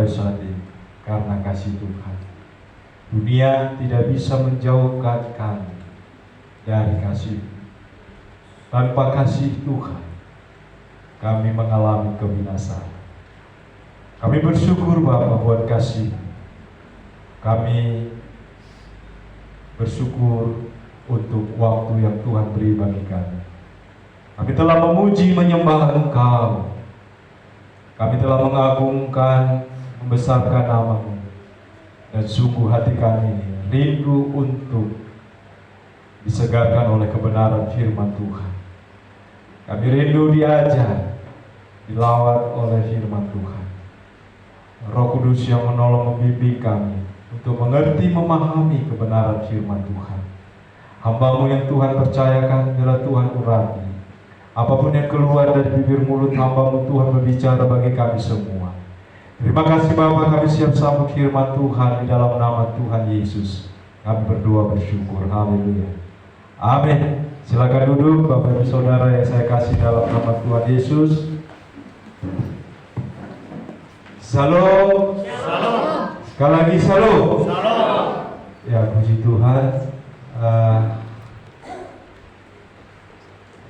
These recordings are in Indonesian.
sampai saat ini karena kasih Tuhan. Dunia tidak bisa menjauhkan kami dari kasih. Tanpa kasih Tuhan, kami mengalami kebinasaan. Kami bersyukur Bapa buat kasih. Kami bersyukur untuk waktu yang Tuhan beri bagi kami. Kami telah memuji menyembah Engkau. Kami telah mengagungkan, membesarkan nama-Mu. Dan sungguh hati kami rindu untuk disegarkan oleh kebenaran firman Tuhan. Kami rindu diajar, dilawat oleh firman Tuhan. Roh Kudus yang menolong membimbing kami untuk mengerti, memahami kebenaran firman Tuhan. Hamba-Mu yang Tuhan percayakan adalah Tuhan urapi. Apapun yang keluar dari bibir mulut hamba-Mu, Tuhan berbicara bagi kami semua. Terima kasih Bapa, kami siap sambut firman Tuhan di dalam nama Tuhan Yesus. Kami berdoa bersyukur. Haleluya. Amin. Silakan duduk Bapak Ibu Saudara yang saya kasih dalam nama Tuhan Yesus. Salam. Salam. Sekali lagi salam. Salam. Ya, puji Tuhan.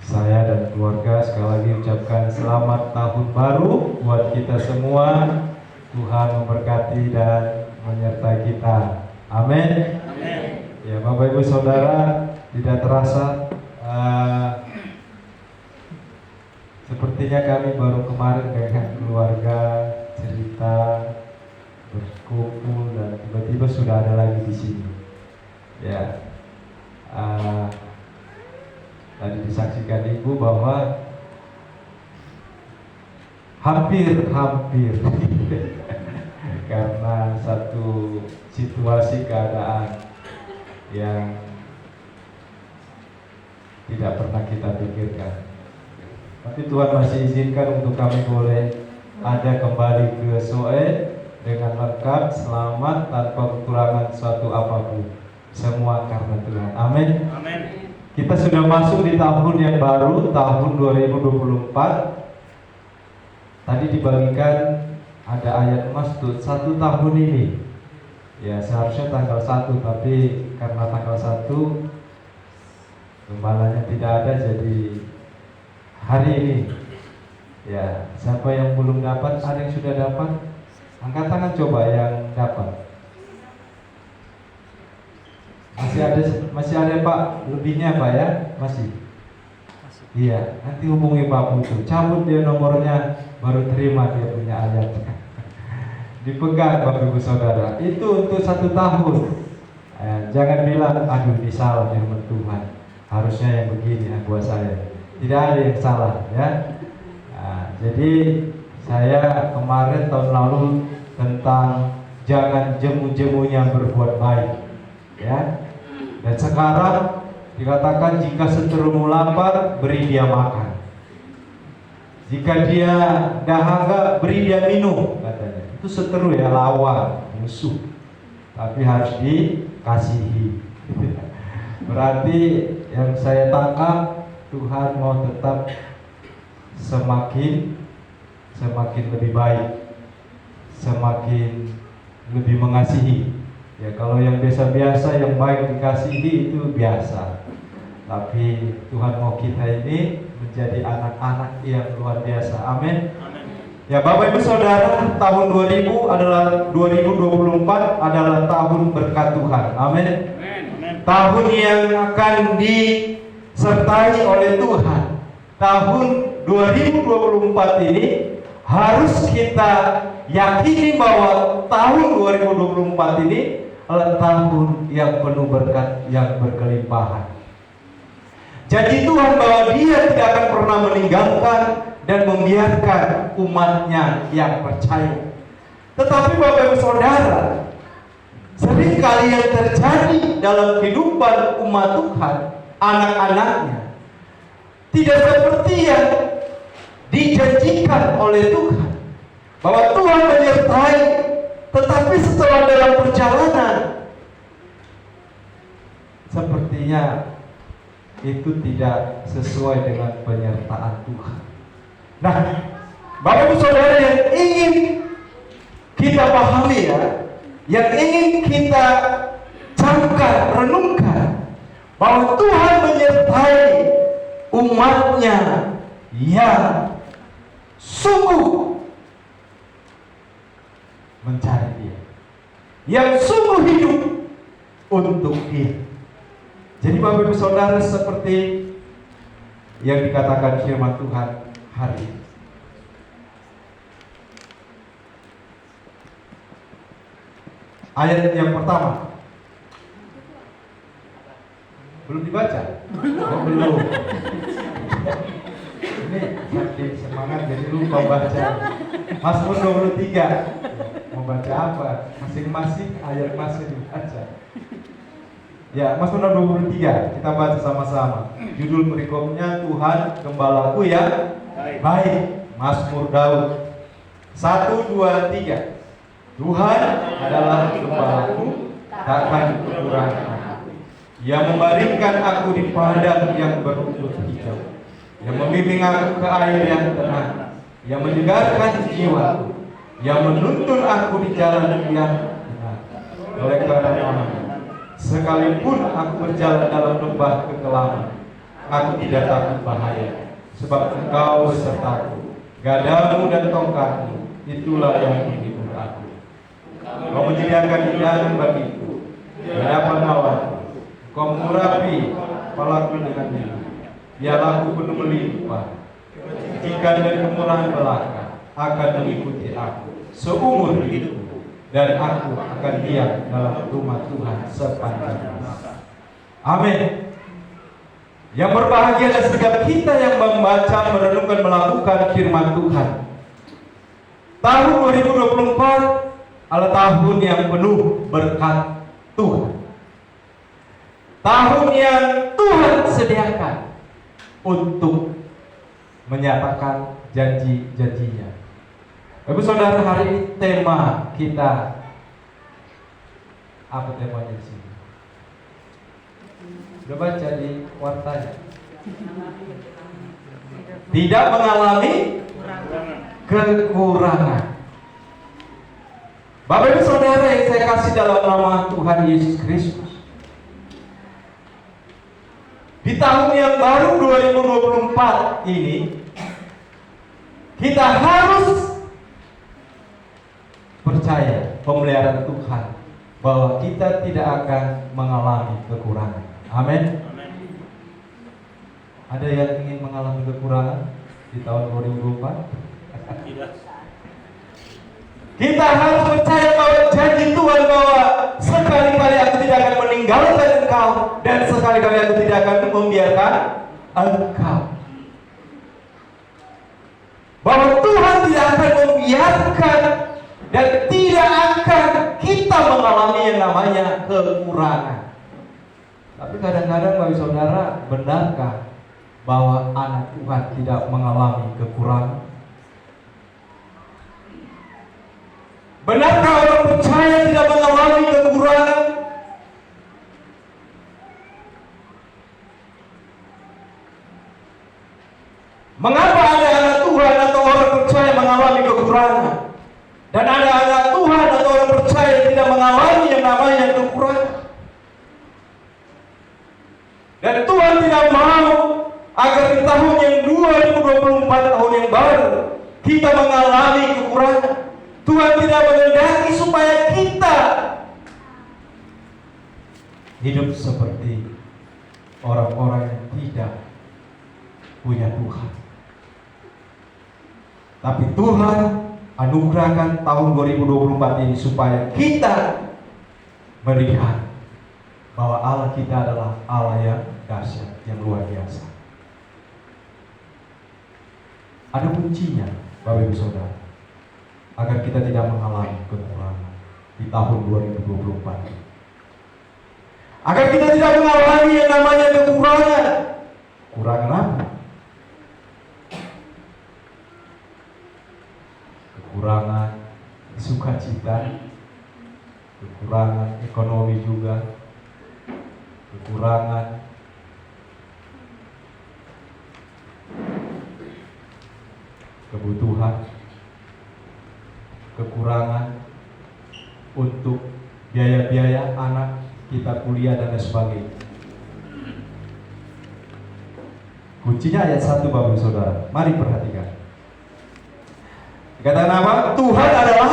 Saya dan keluarga sekali lagi ucapkan selamat tahun baru buat kita semua. Tuhan memberkati dan menyertai kita. Amin. Amin. Ya, Bapak Ibu Saudara, tidak terasa sepertinya kami baru kemarin dengan keluarga cerita, berkumpul, dan tiba-tiba sudah ada lagi di sini. Ya, tadi disaksikan Ibu bahwa hampir karena satu situasi keadaan yang tidak pernah kita pikirkan. Tapi Tuhan masih izinkan untuk kami boleh ada kembali ke Soe dengan lengkap, selamat, tanpa kekurangan suatu apapun. Semua karena Tuhan. Amin. Amin. Kita sudah masuk di tahun yang baru, tahun 2024. Tadi dibagikan ada ayat emas tuh, 1 tahun ini. Ya, seharusnya tanggal 1, tapi karena tanggal 1 gembalanya tidak ada, jadi hari ini. Ya, siapa yang belum dapat? Ada yang sudah dapat? Angkat tangan coba yang dapat. Masih ada Pak, lebihnya Pak ya? Masih. Iya, nanti hubungi Pak Putu, cabut dia nomornya, baru terima dia punya ayat. Dipegang Bapak Ibu Saudara, itu untuk 1 tahun. Jangan bilang, aduh ini salah firman Tuhan, harusnya yang begini buat saya. Tidak ada yang salah ya. Jadi saya kemarin tahun lalu tentang jangan jemu-jemunya berbuat baik ya. Dan sekarang dikatakan jika seterumu lapar, beri dia makan. Jika dia dahaga, beri dia minum, katanya. Itu seteru ya, lawan, musuh. Tapi harus dikasihi. Berarti yang saya tangkap, Tuhan mau tetap semakin lebih baik, semakin lebih mengasihi. Ya, kalau yang biasa-biasa, yang baik dikasihi itu biasa. Tapi Tuhan mau kita ini menjadi anak-anak yang luar biasa. Amin. Ya, Bapak Ibu Saudara, tahun 2024 adalah tahun berkat Tuhan. Amin. Tahun yang akan disertai oleh Tuhan. Tahun 2024 ini harus kita yakini bahwa tahun 2024 ini adalah tahun yang penuh berkat, yang berkelimpahan. Janji Tuhan bahwa Dia tidak akan pernah meninggalkan dan membiarkan umatnya yang percaya. Tetapi Bapak Ibu Saudara, seringkali yang terjadi dalam kehidupan umat Tuhan, anak-anaknya, tidak seperti yang dijanjikan oleh Tuhan, bahwa Tuhan menyertai, tetapi setelah dalam perjalanan sepertinya itu tidak sesuai dengan penyertaan Tuhan. Nah, Bapak Ibu Saudara yang ingin kita pahami ya, yang ingin kita camkan, renungkan, bahwa Tuhan menyertai umatnya yang sungguh mencari Dia, yang sungguh hidup untuk Dia. Jadi Bapak Ibu Saudara, seperti yang dikatakan firman Tuhan hari ini, ayat yang pertama belum dibaca? Oh, belum. Ini saking semangat jadi lupa baca. Mazmur 23. Mau baca apa? Masing-masing ayat masih dibaca. Ya, Mazmur 23 kita baca sama-sama. Judul perikopnya Tuhan Gembalaku yang baik. Mazmur Daud 1, 2, 3. Tuhan adalah gembalaku, takkan kekurangan. Ia membaringkan aku di padang yang berumput hijau. Ia membimbing aku ke air yang tenang. Ia menyegarkan jiwaku. Ia menuntun aku di jalan yang benar. Oleh karena sekalipun aku berjalan dalam lembah kekelaman, aku tidak takut bahaya, sebab Engkau besertaku. Gadamu dan tongkatmu, itulah yang menghibur aku. Kau menyediakan hidangan bagiku di hadapan lawanku. Kau mengurapi kepalaku dengan minyak. Biarlah aku penuh melimpah. Kebajikan dan kemurahan belaka akan mengikuti aku seumur hidupku, dan aku akan diam dalam rumah Tuhan sepanjang masa. Amin. Yang berbahagia adalah setiap kita yang membaca, merenungkan, melakukan firman Tuhan. Tahun 2024 adalah tahun yang penuh berkat Tuhan. Tahun yang Tuhan sediakan untuk menyatakan janji-janjinya. Bapak Saudara, hari ini tema kita apa temanya di sini? Sudah baca di wartanya? Tidak mengalami kekurangan. Bapak Ibu Saudara yang saya kasih dalam nama Tuhan Yesus Kristus, di tahun yang baru 2024 ini, kita harus percaya pemeliharaan Tuhan, bahwa kita tidak akan mengalami kekurangan. Amin. Ada yang ingin mengalami kekurangan di tahun 2024? Tidak. Kita harus percaya bahwa janji Tuhan, bahwa sekali-kali aku tidak akan meninggalkan engkau, dan sekali-kali aku tidak akan membiarkan engkau. Bahwa Tuhan tidak akan membiarkan dan tidak akan kita mengalami yang namanya kekurangan. Tapi kadang-kadang bagi saudara, benarkah bahwa anak Tuhan tidak mengalami kekurangan? Benarkah orang percaya tidak mengalami kekurangan? Mengapa ada anak Tuhan atau orang percaya mengalami kekurangan, dan ada anak Tuhan atau orang percaya tidak mengalami yang namanya kekurangan? Dan Tuhan tidak mau agar di tahun yang 2024, tahun yang baru, kita mengalami kekurangan. Tuhan tidak menghendaki supaya kita hidup seperti orang-orang yang tidak punya Tuhan. Tapi Tuhan anugerahkan tahun 2024 ini supaya kita melihat bahwa Allah kita adalah Allah yang dahsyat, yang luar biasa. Ada kuncinya, Bapak Ibu Saudara, agar kita tidak mengalami kekurangan di tahun 2024. Agar kita tidak mengalami yang namanya kekurangan. Kurangan apa? Kekurangan sukacita, kekurangan ekonomi juga, kekurangan kebutuhan, kekurangan untuk biaya-biaya anak kita kuliah dan lain sebagainya. Kuncinya ayat 1 Bapak Saudara. Mari perhatikan. Dikatakan apa? Tuhan adalah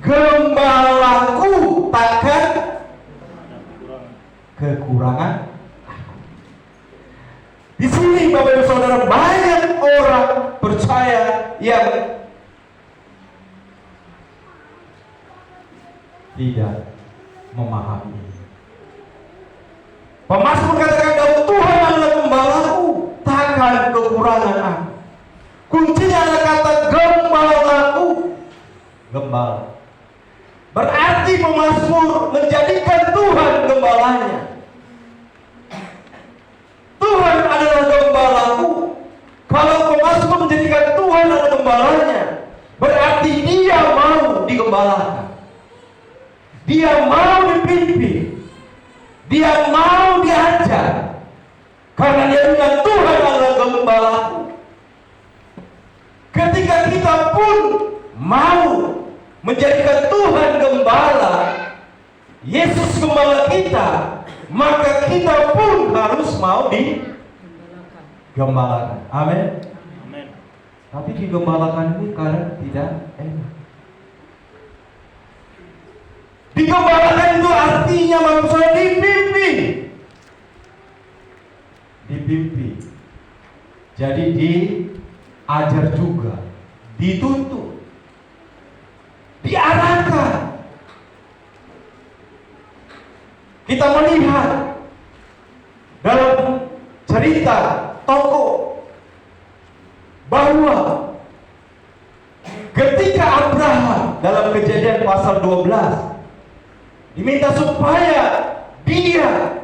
gembalaku, takkan kekurangan aku. Di sini Bapak Ibu Saudara, banyak orang percaya yang tidak memahami. Pemazmur katakan bahwa Tuhan adalah gembalaku, takkan kekurangan aku. Kuncinya adalah kata gembalaku. Gembala. Berarti pemazmur menjadikan Tuhan gembalanya. Tuhan adalah gembalaku. Kalau pemazmur menjadikan Tuhan adalah gembalanya, berarti dia mau digembalakan. Dia mau dipimpin. Dia mau diajar. Karena dia bilang Tuhan adalah gembalaku. Ketika kita pun mau menjadikan Tuhan gembala, Yesus gembala kita, maka kita pun harus mau digembalakan. Amin. Amin. Tapi digembalakan ini kadang tidak enak. Digembalakan itu artinya maksudnya dipimpin. Dipimpin. Jadi diajar juga, dituntut, diarahkan. Kita melihat dalam cerita tokoh bahwa ketika Abraham dalam Kejadian pasal 12 diminta supaya dia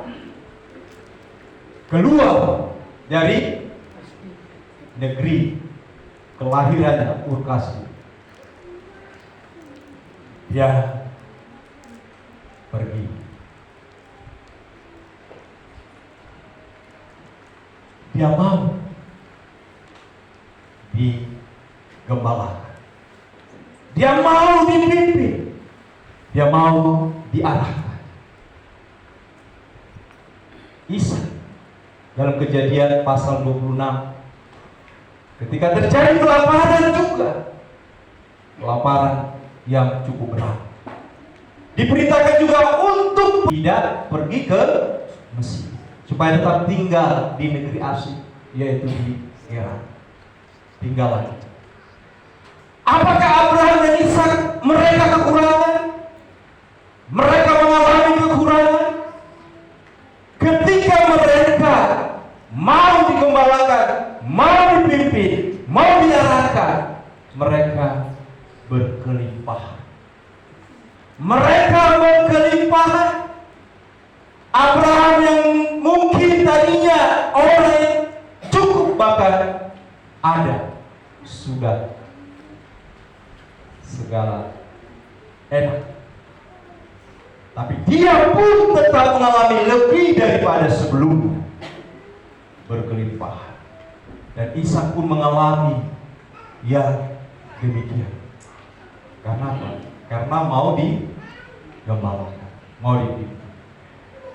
keluar dari negeri kelahirannya Ur Kasdim. Dia pergi. Dia mau digembalakan. Dia mau dipimpin. Dia mau diarahkan. Ishak dalam Kejadian pasal 26, ketika terjadi kelaparan juga, kelaparan yang cukup berat, diperintahkan juga untuk tidak pergi ke Mesir, supaya tetap tinggal di negeri asing, yaitu di Gerar. Tinggal lagi. Apakah Abraham dan Ishak mereka kekurangan? Mereka mengalami kekurangan ketika mereka mau digembalakan, mau dipimpin, mau diarahkan. Mereka berkelimpahan. Mereka berkelimpahan. Abraham yang mungkin tadinya orang yang cukup, bahkan ada, sudah segala enak, tapi dia pun tetap mengalami lebih daripada sebelumnya, berkelimpahan. Dan Ishak pun mengalami yang demikian. Karena apa? Karena mau digembalakan, mau dipimpin.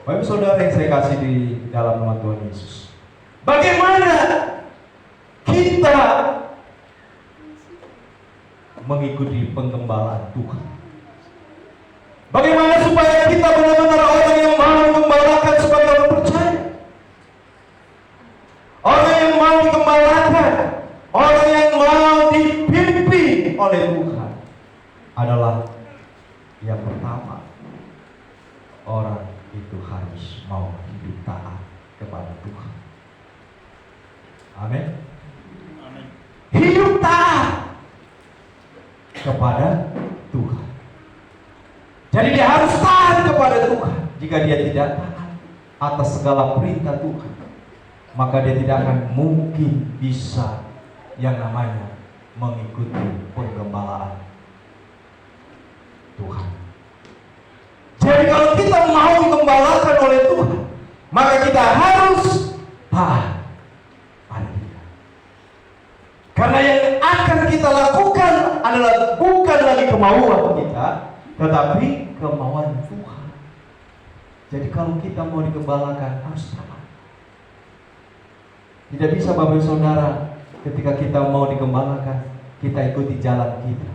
Bapak Saudara yang saya kasih di dalam nama Tuhan Yesus, bagaimana kita mengikuti penggembalaan Tuhan? Bagaimana supaya kita benar-benar orang yang mau digembalakan sebagai orang percaya? Orang yang mau digembalakan, orang yang mau dipimpin oleh Tuhan adalah yang pertama, orang itu harus mau hidup taat kepada Tuhan. Amin. Amin. Hidup taat kepada Tuhan. Jadi dia harus taat kepada Tuhan. Jika dia tidak taat atas segala perintah Tuhan, maka dia tidak akan mungkin bisa yang namanya mengikuti penggembalaan Tuhan. Jadi kalau kita mau digembalakan oleh Tuhan, maka kita harus taat pada Dia. Karena yang akan kita lakukan adalah bukan lagi kemauan kita, kita, tetapi kemauan Tuhan. Jadi kalau kita mau digembalakan harus taat. Tidak bisa Bapak Saudara, ketika kita mau digembalakan kita ikuti jalan kita.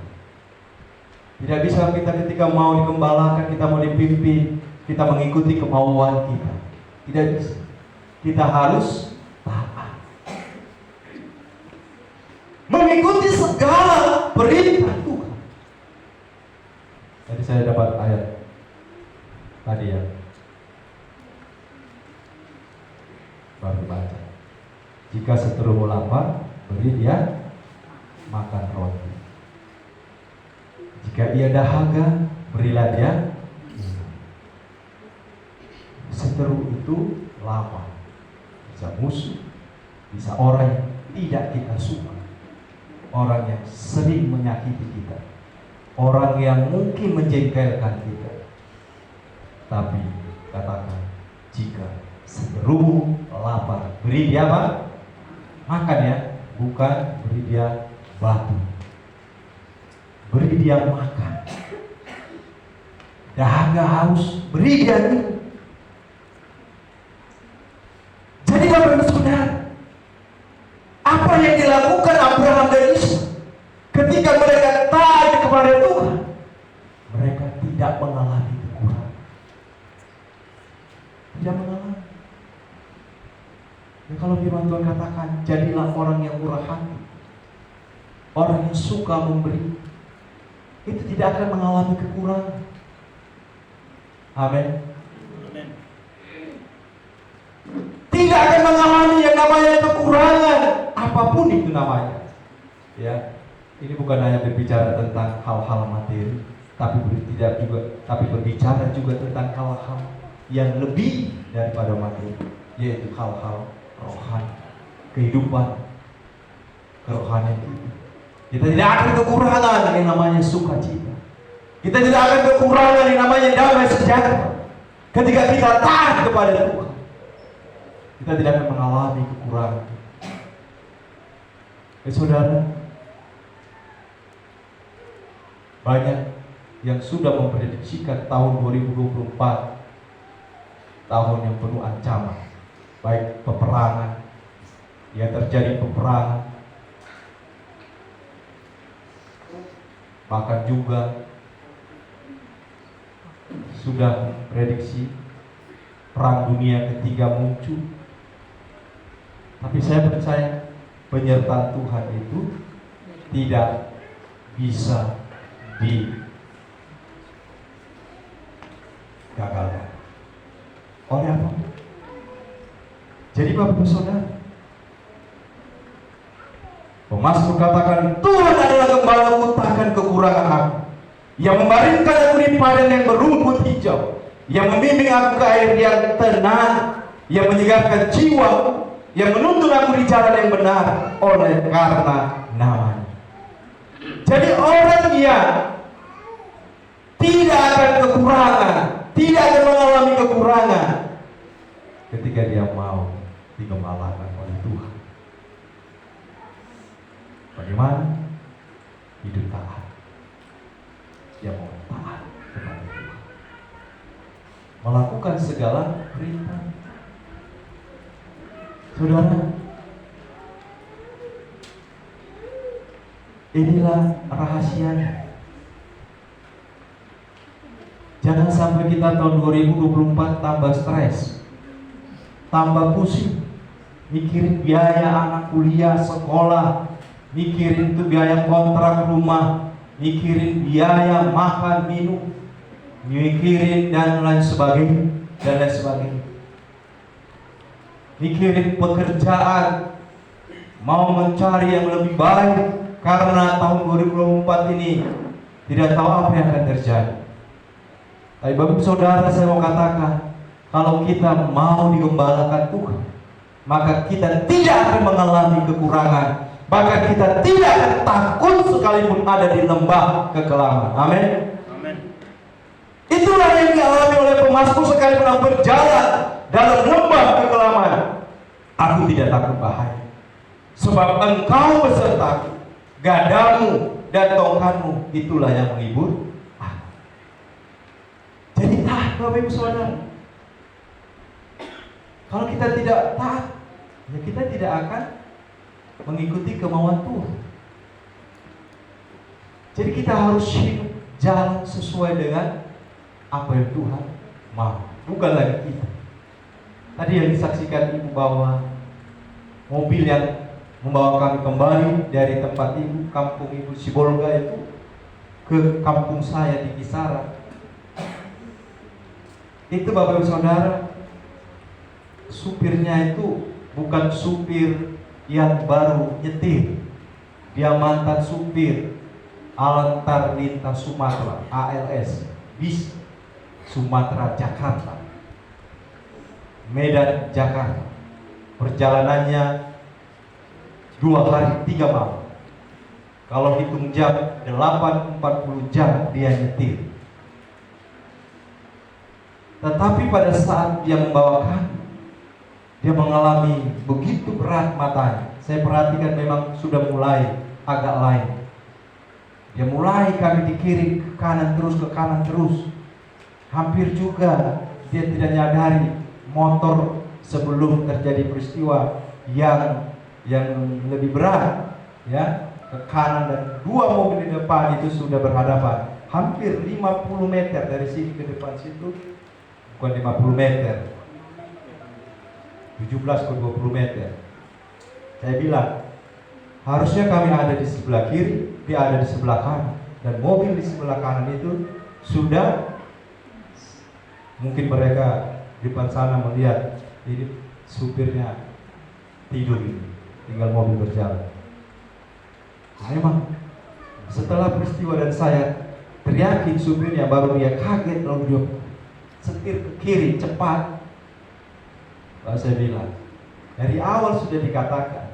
Tidak bisa kita ketika mau digembalakan, kita mau dipimpin, kita mengikuti kemauan kita. Tidak bisa. Kita harus taat, mengikuti segala perintah Tuhan. Tadi saya dapat ayat tadi ya, baru baca. Jika seterumu lapar, beri dia makan roti. Jika ia dahaga, berilah dia minum. Seteru itu lapar. Bisa musuh, bisa orang yang tidak kita suka, orang yang sering menyakiti kita, orang yang mungkin menjengkelkan kita. Tapi katakan, jika seteru lapar, beri dia apa? Makan ya, bukan beri dia batu. Beri dia makan. Dahaga haus, beri dia minum. Jadi Bapak Ibu Saudara, apa yang dilakukan Abraham dan Ishak ketika mereka taat kepada Tuhan, mereka tidak mengalami kekurangan. Tidak mengalami. Ya, kalau firman Tuhan katakan, jadilah orang yang murah hati, orang yang suka memberi, itu tidak akan mengalami kekurangan. Amin. Tidak akan mengalami yang namanya kekurangan, apapun itu namanya. Ya, ini bukan hanya berbicara tentang hal-hal materi, tapi berbicara juga tentang hal-hal yang lebih daripada materi, yaitu hal-hal rohani, kehidupan kerohanian kita. Kita tidak akan kekurangan yang namanya sukacita. Kita tidak akan kekurangan yang namanya damai sejahtera ketika kita taat kepada Tuhan. Kita tidak akan mengalami kekurangan. Saudara, banyak yang sudah memprediksikan tahun 2024 tahun yang penuh ancaman, baik peperangan, ya terjadi peperangan, bahkan juga sudah prediksi perang dunia ketiga muncul. Tapi saya percaya penyertaan Tuhan itu tidak bisa digagalkan oleh apa? Jadi Bapak Saudara, Pemasmur katakan, Tuhan adalah gembalaku, takkan kekurangan aku, yang membaringkan aku di padang yang berumput hijau, yang membimbing aku ke air yang tenang, yang menyegarkan jiwa, yang menuntun aku di jalan yang benar oleh karena namanya. Jadi orang yang tidak akan kekurangan, tidak akan mengalami kekurangan ketika dia mau digembalakan oleh Tuhan. Bagaimana? Hidup taat. Dia mau taat kepada Tuhan, melakukan segala perintah. Saudara, inilah rahasianya. Jangan sampai kita tahun 2024 tambah stres, tambah pusing, mikirin biaya anak kuliah, sekolah, mikirin itu biaya kontrak rumah, mikirin biaya makan, minum, mikirin dan lain sebagainya, mikirin pekerjaan, mau mencari yang lebih baik, karena tahun 2024 ini tidak tahu apa yang akan terjadi. Tapi Bapak Saudara, saya mau katakan, kalau kita mau digembalakan Tuhan, maka kita tidak akan mengalami kekurangan, bahkan kita tidak akan takut sekalipun ada di lembah kekelaman. Amin. Amin. Itulah yang dialami oleh Pemasmur sekalipun aku berjalan dalam lembah kekelaman, aku tidak takut bahaya, sebab Engkau besertaku, gadamu dan tongkatmu itulah yang menghibur aku. Jadi taat Bapak Ibu Saudara. Kalau kita tidak taat, ya kita tidak akan mengikuti kemauan Tuhan. Jadi kita harus hidup jalan sesuai dengan apa yang Tuhan mau, bukan lagi kita. Tadi yang disaksikan Ibu bahwa mobil yang membawa kami kembali dari tempat Ibu, kampung Ibu Sibolga itu ke kampung saya di Kisaran. Itu Bapak Ibu Saudara, supirnya itu bukan supir yang baru nyetir. Dia mantan supir Antar Lintas Sumatera, ALS, bis Sumatera Jakarta, Medan Jakarta. Perjalanannya 2 hari 3 malam. Kalau hitung jam 8-40 jam dia nyetir. Tetapi pada saat dia membawa kami, dia mengalami begitu berat matanya. Saya perhatikan memang sudah mulai agak lain. Dia mulai kami di kiri ke kanan terus. Hampir juga dia tidak nyadari motor sebelum terjadi peristiwa yang lebih berat, ya, ke kanan, dan 2 mobil di depan itu sudah berhadapan. Hampir 50 meter dari sini ke depan situ, bukan 50 meter, 17 ke 20 meter. Saya bilang, harusnya kami ada di sebelah kiri, dia ada di sebelah kanan. Dan mobil di sebelah kanan itu sudah, mungkin mereka di depan sana melihat ini supirnya tidur ini, tinggal mobil berjalan. Memang setelah peristiwa dan saya teriakin supirnya, baru dia kaget, lalu dia setir ke kiri cepat. Lalu saya bilang, dari awal sudah dikatakan,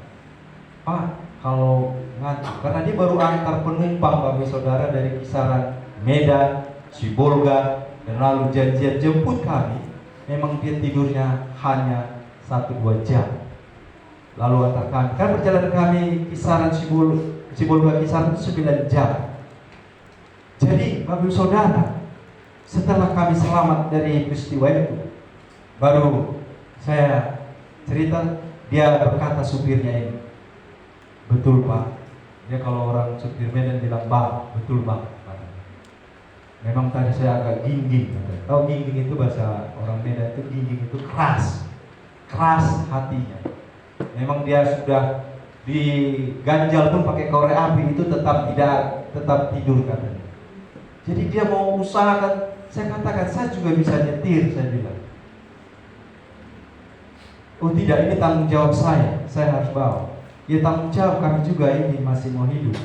Pak, kalau ngantuk, karena dia baru antar penumpang Bapak Saudara dari Kisaran, Medan, Sibolga, dan lalu janjian jemput kami. Memang dia tidurnya hanya 1-2 jam. Lalu antar kami, kan perjalanan kami Kisaran Sibolga Kisaran itu 9 jam. Jadi Bapak Saudara, setelah kami selamat dari peristiwa itu, baru saya cerita, dia berkata supirnya ini, betul Pak. Dia kalau orang supir Medan bilang Bang, betul Bang. Memang tadi saya agak gingging. Tahu gingging itu bahasa orang Medan itu, gingging itu keras hatinya. Memang dia sudah diganjal pun pakai korek api itu tetap tidur katanya. Jadi dia mau usahakan. Saya katakan, saya juga bisa nyetir, saya bilang. Oh tidak, ini tanggung jawab saya harus bawa. Ya tanggung jawab kami juga, ini masih mau hidup.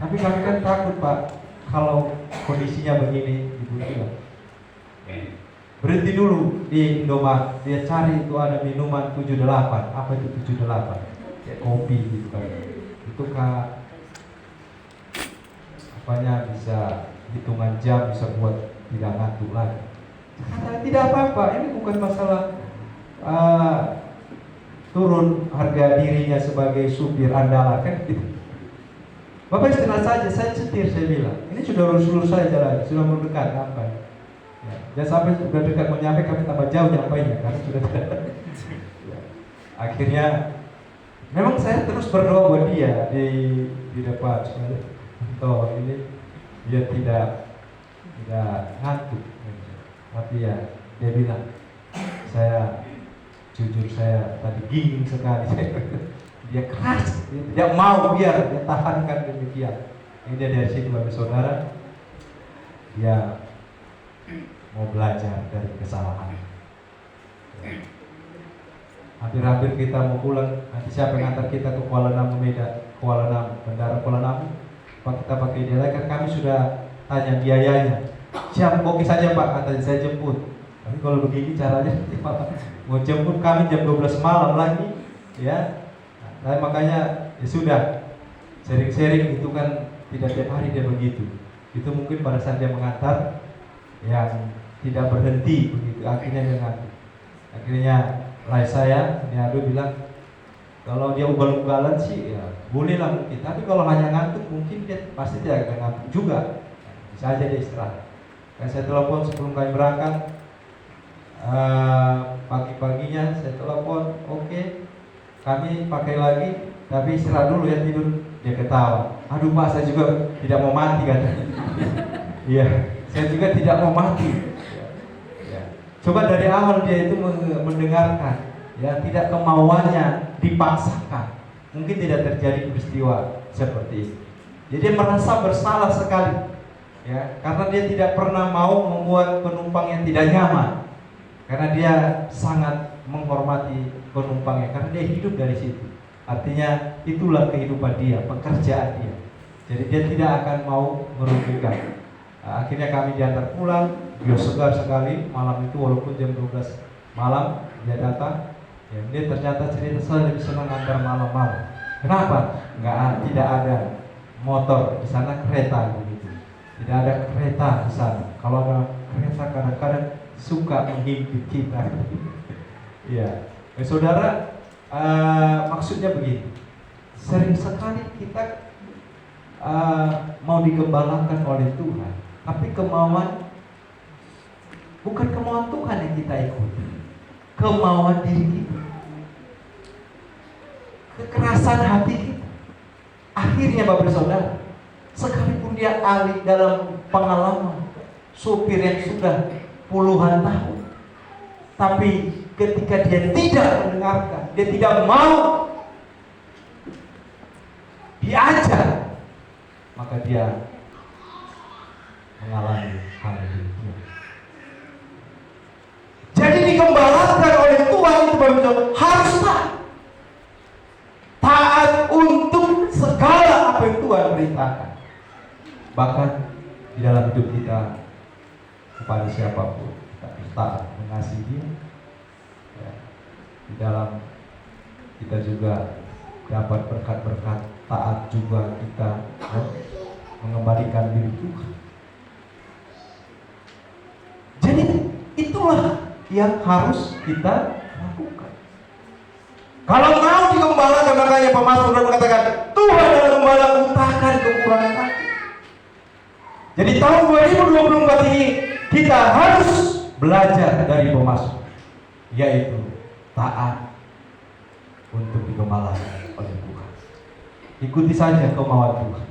Tapi kami kan takut Pak, kalau kondisinya begini. Ibu bilang, berhenti dulu di Indomaret, dia cari itu ada minuman 78. Apa itu 78? Kayak kopi gitu kan. Itu Kak, apanya bisa hitungan jam, bisa buat tidak ngantuk lagi. Kata, tidak apa-apa, ini bukan masalah turun harga dirinya sebagai supir andalan kan gitu. Bapak istirahat saja, saya setir, saya bilang. Ini sudah lurus saya jalan, sudah mendekat sampai. Ya, jangan sampai sudah dekat mau nyampe, kami tambah jauh nyampainya karena sudah dekat. Ya. Akhirnya memang saya terus berdoa buat dia di depan supaya ini dia tidak ngantuk. Tapi ya dia bilang, saya jujur saya tadi gingging sekali. Dia keras, dia tidak mau, biar dia tahankan demikian. Ini dia dari situ Bapak Saudara, dia mau belajar dari kesalahan. Hampir-hampir kita mau pulang, nanti siapa yang antar kita ke Kuala Namu, Bandara Kuala Namu? Pak, kita pakai dia lagi, kan kami sudah tanya biayanya. Siap, oke saja Pak, katanya saya jemput. Tapi kalau begini caranya, mau jemput kami jam 12 malam lagi, ya. Nah, makanya ya sudah, sharing-sharing itu kan tidak tiap hari dia begitu. Itu mungkin pada saat dia mengantar yang tidak berhenti begitu, akhirnya dia ngantuk. Akhirnya lai saya, ini Ado bilang, kalau dia ugal-ugalan sih ya bolehlah mungkin, tapi kalau hanya ngantuk mungkin dia pasti tidak akan ngantuk juga. bisa aja dia istirahat. Kan saya telepon sebelum kami berangkat, pagi-paginya saya telepon, oke, kami pakai lagi, tapi istirahat dulu ya, tidur. Dia ketawa, aduh Pak, saya juga tidak mau mati katanya. Iya, saya juga tidak mau mati. Ya. Coba dari awal dia itu mendengarkan, ya, tidak kemauannya dipaksakan. Mungkin tidak terjadi peristiwa seperti itu. Jadi dia merasa bersalah sekali, ya, karena dia tidak pernah mau membuat penumpang yang tidak nyaman. Karena dia sangat menghormati penumpangnya, karena dia hidup dari situ. Artinya itulah kehidupan dia, pekerjaan dia. Jadi dia tidak akan mau merugikan. Akhirnya kami diantar pulang. Dia segar sekali malam itu, walaupun jam 12 malam dia datang. Ya, dia ternyata cerita, saya lebih senang antar malam-malam. Kenapa? Tidak ada motor di sana, kereta begitu. Tidak ada kereta di sana. Kalau ada kereta kadang-kadang suka menghimpit kita. Ya, saudara, maksudnya begini. Sering sekali kita mau digembalakan oleh Tuhan, tapi bukan kemauan Tuhan yang kita ikuti, kemauan diri kita, kekerasan hati kita. Akhirnya Bapak Saudara, sekalipun dia ahli dalam pengalaman, supir yang sudah puluhan tahun, tapi ketika dia tidak mendengarkan, dia tidak mau diajar, maka dia mengalami hal itu. Jadi dikembalakan oleh Tuhan itu harus taat untuk segala apa yang Tuhan perintahkan. Bahkan di dalam hidup kita, kepada siapapun kita harus taat, mengasihi dia. Ya. Di dalam kita juga dapat berkat-berkat taat juga kita mengembalikan diri Tuhan. Jadi itulah yang harus kita lakukan. Kalau mau digembalakan, makanya pemazmur mengatakan, Tuhan adalah gembala, takkan kekurangan aku. Jadi tahun 2024 ini kita harus belajar dari pemazmur, yaitu taat untuk digembalakan oleh Tuhan. Ikuti saja kemauan Tuhan,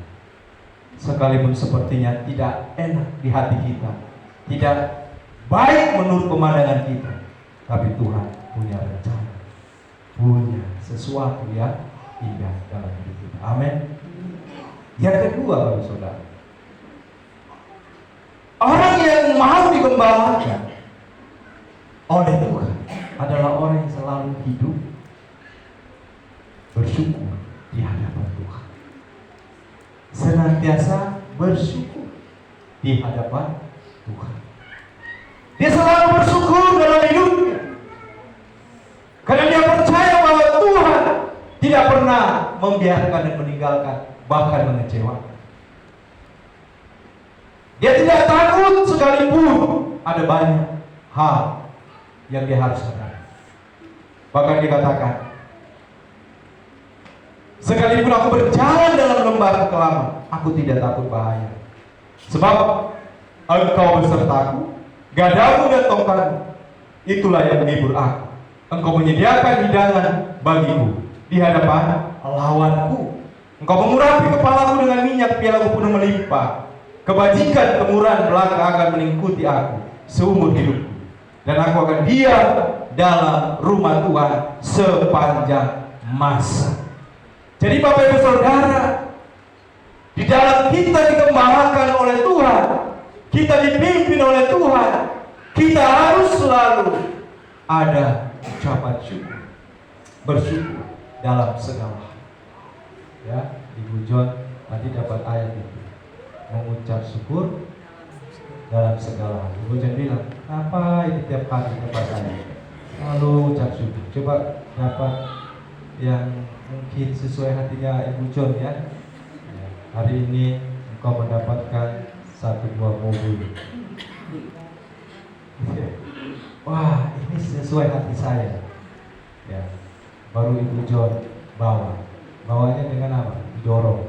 sekalipun sepertinya tidak enak di hati kita, tidak baik menurut pemandangan kita, tapi Tuhan punya rencana, punya sesuatu yang indah dalam hidup kita. Amin. Yang kedua, Bapak Saudara, orang yang mau digembalakan oleh Tuhan adalah orang yang selalu hidup bersyukur di hadapan Tuhan, senantiasa bersyukur di hadapan Tuhan. Dia selalu bersyukur dalam hidupnya, karena dia percaya bahwa Tuhan tidak pernah membiarkan dan meninggalkan, bahkan mengecewakan. Dia tidak takut sekalipun ada banyak hal yang dia harus hadapi. Bahkan dikatakan, sekalipun aku berjalan dalam lembah kekelaman, aku tidak takut bahaya, sebab Engkau besertaku, gadamu dan tongkatmu, itulah yang menghibur aku. Engkau menyediakan hidangan bagiku di hadapan lawanku. Engkau mengurapi kepalaku dengan minyak, pialaku penuh melimpah. Kebajikan kemurahan belaka akan mengikuti aku seumur hidupku, dan aku akan diam dalam rumah Tuhan sepanjang masa. Jadi Bapak Ibu Saudara, di dalam kita dikembangkan oleh Tuhan, kita dipimpin oleh Tuhan, kita harus selalu ada ucapan syukur, bersyukur dalam segala hal. Ya, Ibu John tadi dapat ayat itu, mengucap syukur dalam segala hal. Ibu John bilang, apa itu tiap hari tempat saya selalu ucap syukur. Coba dapat yang mungkin sesuai hatinya Ibu John ya. Hari ini engkau mendapatkan 1 buah mobil. Wah, ini sesuai hati saya. Ya, baru Ibu John bawanya dengan apa? Dorong.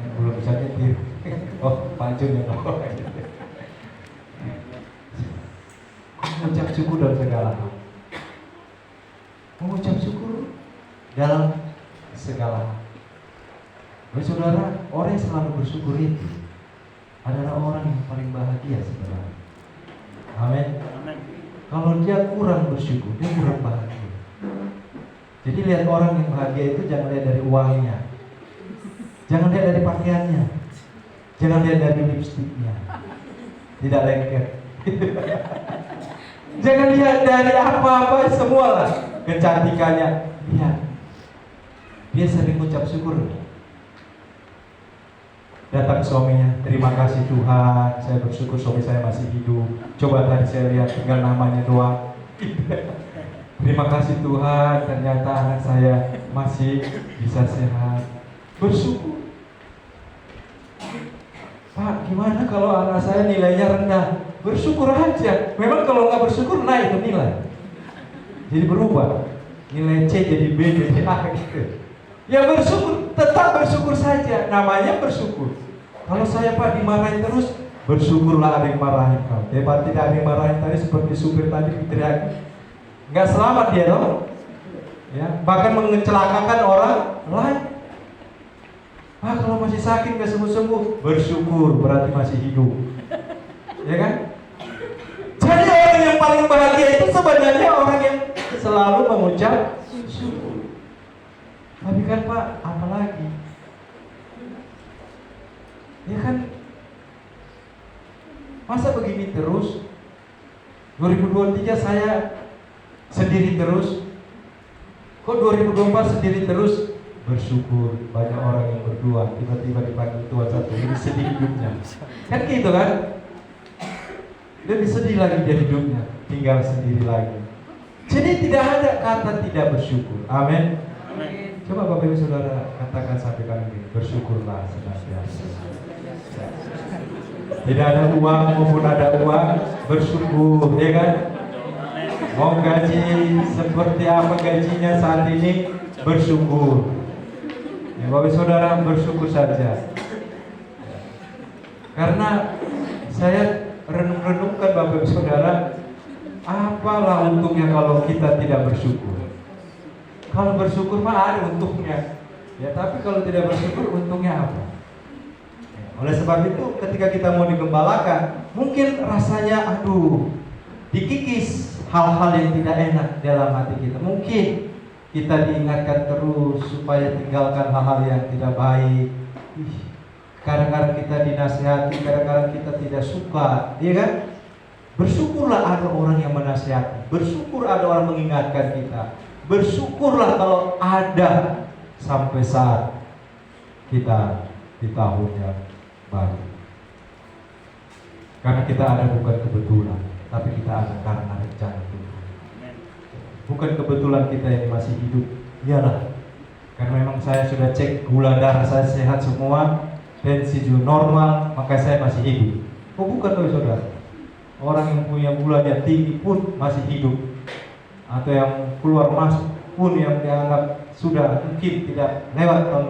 Yang belum bisa nyetir. Oh, Pak Jun yang ngomong. Mengucap syukur dalam segala hal. Mengucap syukur dalam segala hal. Saudara, orang yang selalu bersyukur itu adalah orang yang paling bahagia sebenarnya. Amin. Amin. Kalau dia kurang bersyukur, dia kurang bahagia. Jadi lihat orang yang bahagia itu jangan lihat dari uangnya, jangan lihat dari pakaiannya, jangan lihat dari lipstiknya, tidak lengket. Jangan lihat dari apa-apa, semualah kecantikannya. Lihat, dia sering ucap syukur. Datang suaminya, terima kasih Tuhan, saya bersyukur suami saya masih hidup. Coba tadi saya lihat tinggal namanya doang. Terima kasih Tuhan, ternyata anak saya masih bisa sehat. Bersyukur. Pak, gimana kalau anak saya nilainya rendah? Bersyukur aja. Memang kalau nggak bersyukur naik tuh nilai. Jadi berubah. Nilai C jadi B jadi A gitu. Ya bersyukur, tetap bersyukur saja. Namanya bersyukur. Kalau saya Pak dimarahin terus, bersyukurlah ada yang marahin kau. Hebat tidak ada yang marahin tadi seperti supir tadi berteriak. Nggak selamat dia dong. Ya, bahkan mencelakakan orang lain. Pak kalau masih sakit nggak sembuh-sembuh, bersyukur berarti masih hidup. Ya kan? Jadi orang yang paling bahagia itu sebenarnya orang yang selalu mengucap syukur. Tapi kan Pak, apalagi? Ya kan? Masa begini terus? 2023 saya sendiri terus. Kok 2024 sendiri terus? Bersyukur, banyak orang yang berdoa, tiba-tiba dipanggil Tuhan satu, ini sedih hidupnya. Kan gitu kan? Lebih sedih lagi dia hidupnya, tinggal sendiri lagi. Jadi tidak ada kata tidak bersyukur. Amin. Coba Bapak Ibu Saudara katakan sampai kami bersyukurlah senantiasa. Tidak ada uang maupun ada uang, bersyukur, ya kan? Mau gaji seperti apa gajinya saat ini, bersyukur. Ya, Bapak Saudara bersyukur saja. Karena saya renung-renungkan Bapak Saudara, apalah untungnya kalau kita tidak bersyukur? Kalau bersyukur mah ada untungnya. Ya, tapi kalau tidak bersyukur untungnya apa? Ya, oleh sebab itu ketika kita mau digembalakan, mungkin rasanya aduh, dikikis hal-hal yang tidak enak dalam hati kita. Mungkin kita diingatkan terus supaya tinggalkan hal-hal yang tidak baik. Kadang-kadang kita dinasihati, kadang-kadang kita tidak suka, iya kan? Bersyukurlah ada orang yang menasihati. Bersyukur ada orang mengingatkan kita. Bersyukurlah kalau ada sampai saat kita di tahun yang baru. Karena kita ada bukan kebetulan, tapi kita ada karena rencana Tuhan. Bukan kebetulan kita yang masih hidup. Iyalah, karena memang saya sudah cek gula darah saya sehat semua, tensi juga normal, maka saya masih hidup. Oh bukan tuh saudara. Orang yang punya gulanya tinggi pun masih hidup, atau yang keluar masuk pun yang dianggap sudah mungkin tidak lewat tahun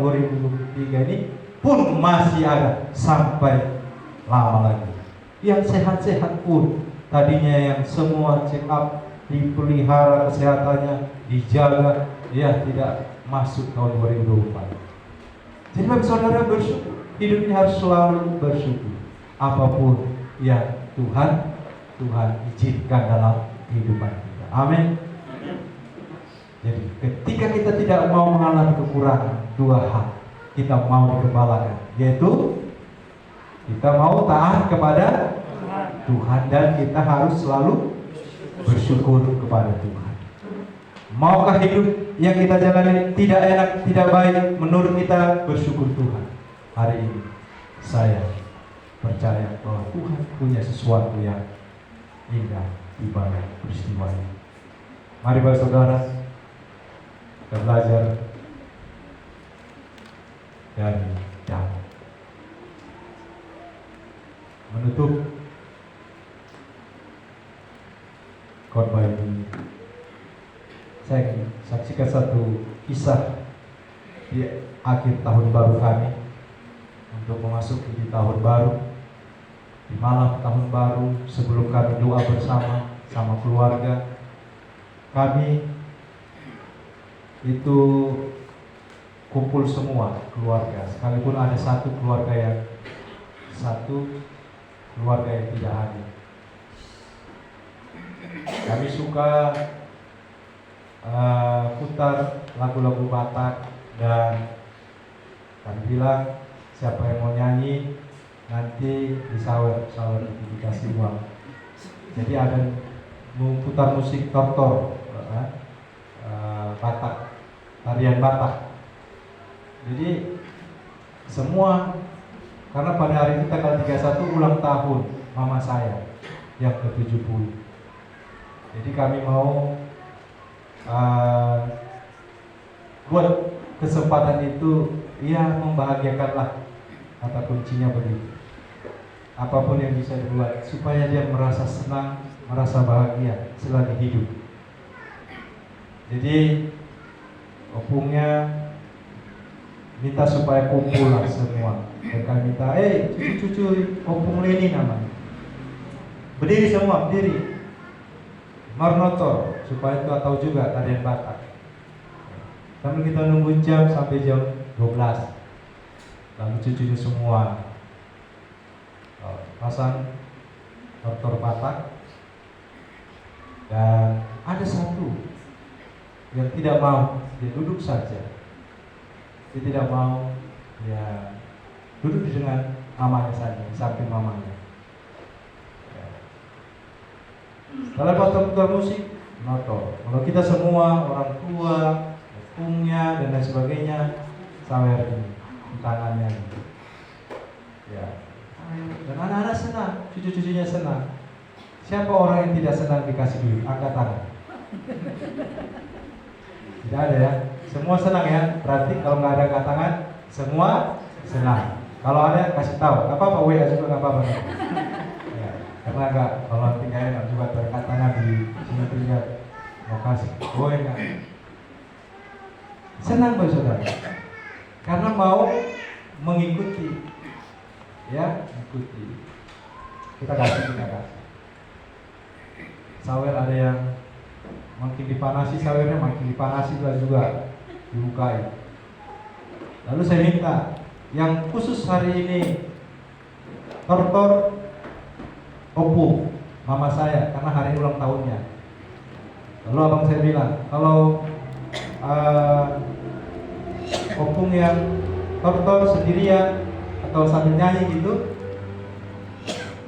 2023 ini pun masih ada sampai lama lagi. Yang sehat-sehat pun tadinya yang semua check up, dipelihara kesehatannya, dijaga, dia tidak masuk tahun 2024. Jadi bagi saudara bersyukur, hidupnya harus selalu bersyukur. Apapun yang Tuhan izinkan dalam kehidupan kita. Amin. Jadi ketika kita tidak mau mengalami kekurangan, dua hal kita mau digembalakan, yaitu kita mau taat kepada Tuhan dan kita harus selalu bersyukur kepada Tuhan. Maukah hidup yang kita jalani tidak enak, tidak baik menurut kita, bersyukur Tuhan. Hari ini saya percaya bahwa Tuhan punya sesuatu yang indah di balik peristiwa ini. Mari Bapak Saudara, kita belajar dari Daud. Menutup khotbah ini, saya saksikan satu kisah di akhir tahun baru kami. untuk memasuki di tahun baru. Di malam tahun baru, sebelum kami doa bersama sama keluarga, kami itu kumpul semua keluarga, sekalipun ada satu keluarga yang tidak hadir. Kami suka putar lagu-lagu Batak, dan kami bilang siapa yang mau nyanyi nanti disawer itu dikasih uang. Jadi ada putar musik tortor, Batak, tarian Batak. Jadi semua, karena pada hari itu tanggal 31 ulang tahun mama saya yang ke-70. Jadi kami mau buat kesempatan itu ya membahagiakanlah, kata kuncinya begitu. Apapun yang bisa dibuat supaya dia merasa senang, merasa bahagia selagi hidup. Jadi opungnya minta supaya kumpul lah semua. Dan kami minta, cucu-cucu opung Leni namanya, berdiri semua, berdiri. Marnoto, supaya itu tahu juga tarian Batak. Kami kita nunggu jam sampai jam 12. Lalu cucunya semua pasang tortor Batak. Dan ada satu yang tidak mau, dia duduk saja. Dia tidak mau, ya duduk dengan mamanya saja, di samping mamanya. Setelah putar musik, noto. Kalau kita semua orang tua, opungnya dan lain sebagainya, sawer ini tangannya gitu. Ya. Dan anak-anak senang, cucu-cucunya senang. Siapa orang yang tidak senang dikasih duit? Angkat tangan. Tidak ada ya. Semua senang ya. Berarti kalau nggak ada angkat tangan, semua senang. Kalau ada kasih tahu. Gak apa-apa, WA juga gak apa-apa. Ya. Karena nggak, kalau nanti nggak enak juga terangkat tangan di sini tinggal mau kasih. Boleh nggak? Senang saudara. Karena mau mengikuti, ya, mengikuti. Kita kasih. Sawer ada yang makin dipanasi, sawernya makin dipanasi juga dibukai. Lalu saya minta yang khusus hari ini tortor opung mama saya karena hari ulang tahunnya. Lalu abang saya bilang kalau opung yang tortor sendirian atau sambil nyanyi gitu,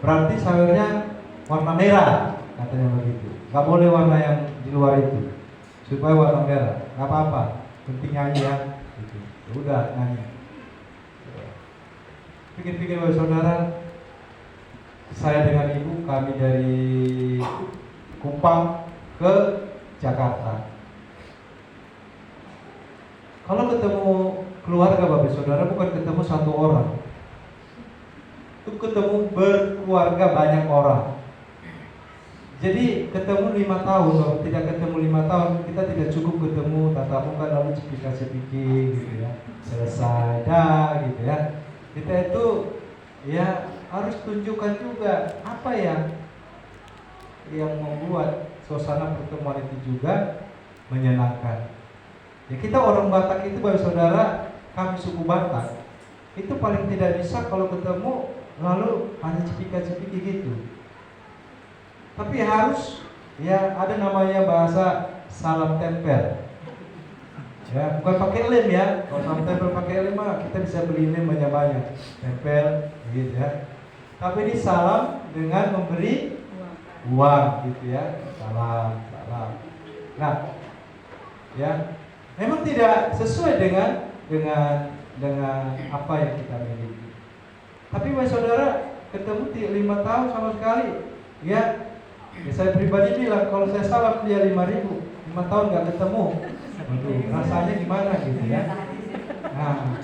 berarti sawernya warna merah, katanya begitu. Gak boleh warna yang di luar itu, supaya warna merah. Gak apa-apa, penting nyanyi ya. Gitu. Udah nyanyi. Pikir-pikir saudara, saya dengan ibu kami dari Kupang ke Jakarta. Kalau ketemu keluarga Bapak Saudara bukan ketemu satu orang, itu ketemu berkeluarga banyak orang. Jadi ketemu 5 tahun, kalau tidak ketemu 5 tahun kita tidak cukup ketemu tatap muka lalu cepika-cepiki gitu ya, selesai dah gitu ya. Kita itu ya harus tunjukkan juga apa yang membuat suasana pertemuan itu juga menyenangkan. Ya kita orang Batak itu Bapak Saudara, kami suku Batak itu paling tidak bisa kalau ketemu lalu hanya cepika-cepiki gitu. Tapi harus ya ada namanya bahasa salam tempel. Ya, bukan pakai lem ya. Kalau salam tempel pakai lem mah kita bisa beli lem banyak-banyak. Tempel gitu ya. Tapi ini salam dengan memberi uang gitu ya. Salam. Nah, ya. Memang tidak sesuai dengan apa yang kita miliki. Tapi Bapak Saudara ketemu 5 tahun sama sekali, ya saya pribadi bilang kalau saya salam dia 5.000, 5 tahun nggak ketemu, aduh, rasanya gimana gitu ya. Nah,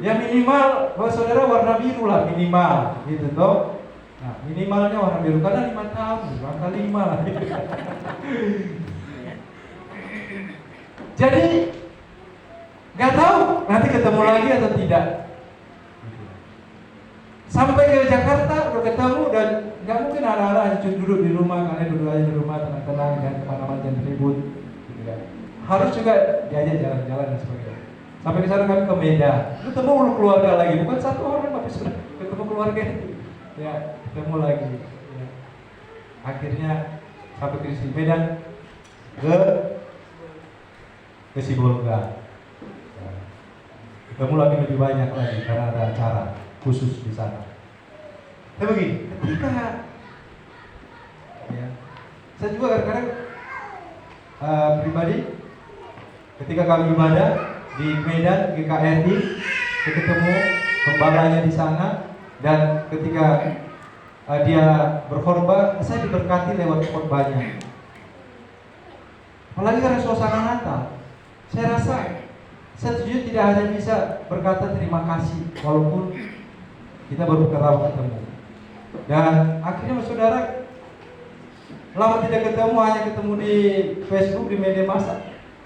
ya minimal Bapak Saudara warna biru lah minimal, gitu toh. Nah minimalnya warna biru karena 5 tahun, maka 5 lah. Jadi Gak tahu nanti ketemu lagi atau tidak. Sampai ke Jakarta udah ketemu dan nggak mungkin anak-anak hanya duduk di rumah, karena duduk aja di rumah tenang-tenang dan kemana-mana jangan ribut. Gitu kan. Harus juga diajak jalan-jalan dan sebagainya. Sampai ke sana kami ke Medan, ketemu keluarga lagi, bukan satu orang tapi sudah ketemu keluarga itu. Ya, ketemu lagi. Ya. Akhirnya sampai ke sini Medan ke Sibolga. Ya. Ketemu lagi lebih banyak lagi karena ada acara khusus di sana. Tapi begini, ketika ya, saya juga kadang-kadang pribadi ketika kami ibadah di Medan GKRI, saya ketemu gembalanya di sana dan ketika dia berkhotbah, saya diberkati lewat khotbahnya. Apalagi karena suasana Natal, saya rasa saya tujuh tidak hanya bisa berkata terima kasih walaupun kita baru ketemu. Dan akhirnya saudara, lama tidak ketemu, hanya ketemu di Facebook, di media massa.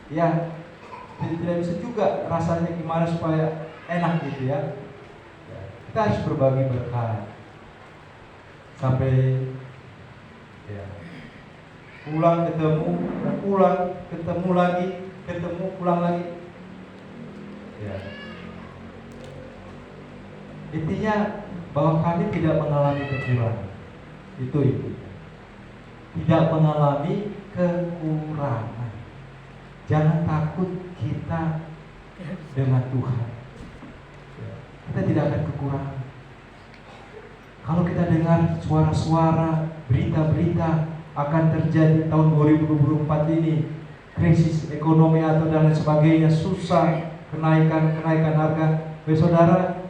Ya, tidak bisa juga rasanya gimana supaya enak gitu ya. Kita harus berbagi berkat. Sampai ya, pulang ketemu, pulang ketemu lagi, ketemu pulang lagi. Ya. Intinya bahwa kami tidak mengalami kekurangan. Itu. Tidak mengalami kekurangan. Jangan takut kita dengan Tuhan. Kita tidak akan kekurangan. Kalau kita dengar suara-suara, berita-berita akan terjadi tahun 2024 ini, krisis ekonomi atau dan lain sebagainya, susah, kenaikan harga, saudara,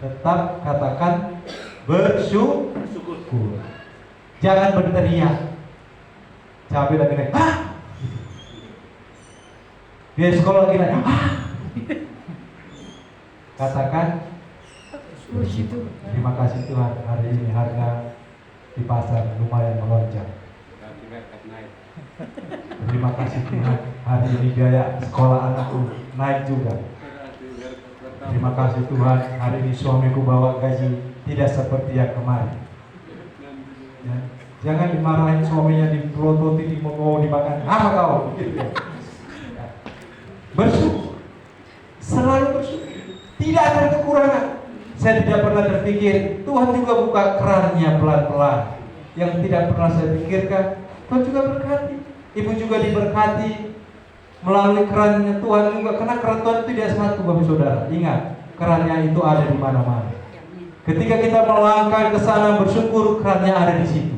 tetap katakan bersyukur. Jangan berteriak. Cabai lagi naik, Dia sekolah lagi naik, Katakan bersyukur. Terima kasih Tuhan, hari ini harga di pasar lumayan melonjak. Terima kasih Tuhan, hari ini biaya sekolah anakku naik juga. Terima kasih Tuhan, hari ini suamiku bawa gaji tidak seperti yang kemarin. Ya. Jangan dimarahin suaminya, dipelototi, mau dimakan. Apa kau? Gitu. Ya. Bersyukur, selalu bersyukur. Tidak ada kekurangan. Saya tidak pernah terpikir Tuhan juga buka kerannya pelan-pelan. Yang tidak pernah saya pikirkan, Tuhan juga berkati. Ibu juga diberkati melalui kerannya Tuhan juga, karena keran Tuhan itu tidak satu, Bapak Saudara. Ingat, kerannya itu ada di mana-mana. Ketika kita melangkah ke sana bersyukur, kerannya ada di situ.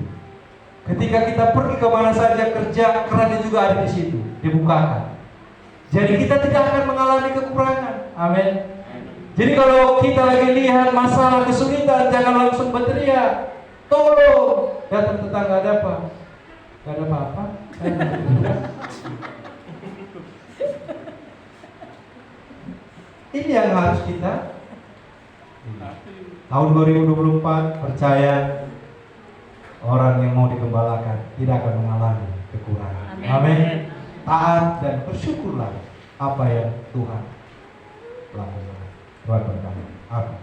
Ketika kita pergi kemana saja kerja, kerannya juga ada di situ, dibukakan. Jadi kita tidak akan mengalami kekurangan. Amin. Jadi kalau kita lagi lihat masalah kesulitan, jangan langsung berteriak, tolong. Datang tetangga, ada apa? Gak ada apa-apa. Ini yang harus kita. Tahun 2024 percaya orang yang mau digembalakan tidak akan mengalami kekurangan. Amin. Taat dan bersyukurlah apa yang Tuhan lakukan. Tuhan berkati. Amin.